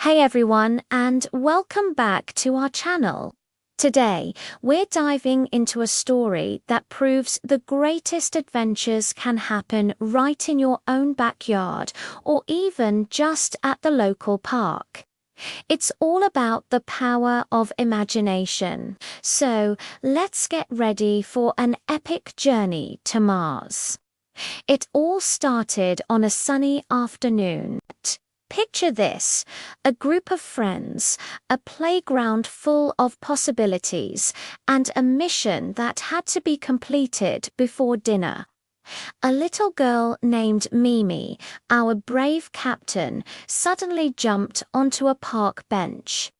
Hey everyone, and welcome back to our channel. Today, we're diving into a story that proves the greatest adventures can happen right in your own backyard or even just at the local park. It's all about the power of imagination. So, let's get ready for an epic journey to Mars. It all started on a sunny afternoon. Picture this, a group of friends, a playground full of possibilities, and a mission that had to be completed before dinner. A little girl named Mimi, our brave captain, suddenly jumped onto a park bench.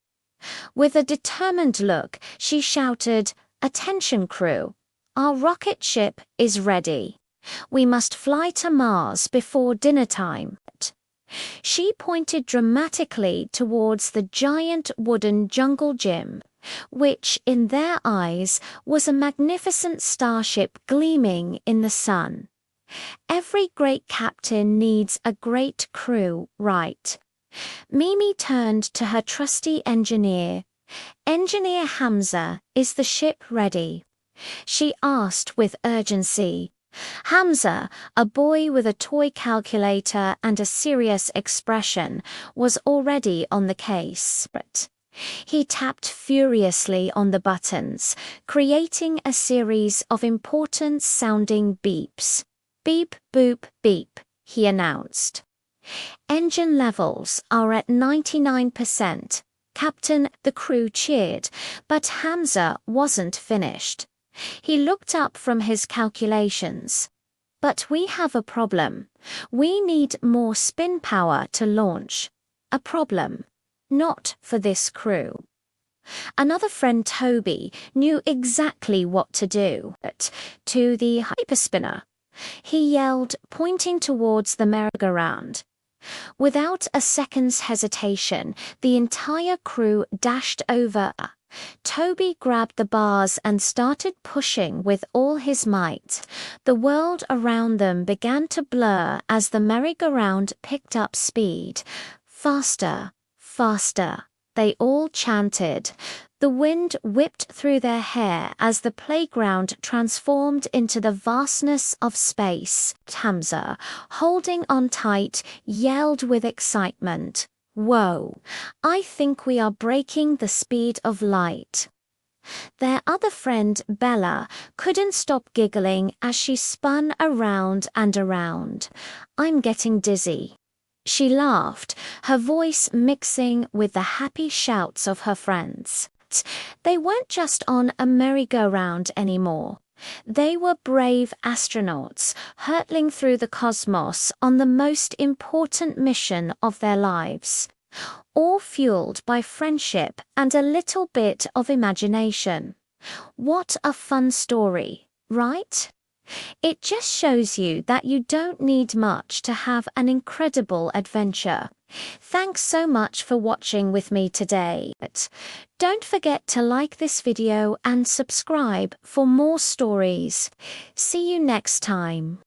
With a determined look, she shouted, "Attention crew, our rocket ship is ready. We must fly to Mars before dinner time." She pointed dramatically towards the giant wooden jungle gym, which, in their eyes, was a magnificent starship gleaming in the sun. Every great captain needs a great crew, right? Mimi turned to her trusty engineer. "Engineer Hamza, is the ship ready?" she asked with urgency. Hamza, a boy with a toy calculator and a serious expression, was already on the case. He tapped furiously on the buttons, creating a series of important-sounding beeps. "Beep, boop, beep," he announced. "Engine levels are at 99%. Captain," the crew cheered, but Hamza wasn't finished. He looked up from his calculations. "But we have a problem. We need more spin power to launch." A problem, not for this crew. Another friend, Toby, knew exactly what to do. "To the hyperspinner," he yelled, pointing towards the merry-go-round. Without a second's hesitation, the entire crew dashed over. Toby grabbed the bars and started pushing with all his might. The world around them began to blur as the merry-go-round picked up speed. "Faster, faster," they all chanted. The wind whipped through their hair as the playground transformed into the vastness of space. Hamza, holding on tight, yelled with excitement, "Whoa, I think we are breaking the speed of light." Their other friend, Bella, couldn't stop giggling as she spun around and around. "I'm getting dizzy." She laughed, her voice mixing with the happy shouts of her friends. They weren't just on a merry-go-round anymore. They were brave astronauts, hurtling through the cosmos on the most important mission of their lives. All fueled by friendship and a little bit of imagination. What a fun story, right? It just shows you that you don't need much to have an incredible adventure. Thanks so much for watching with me today. Don't forget to like this video and subscribe for more stories. See you next time.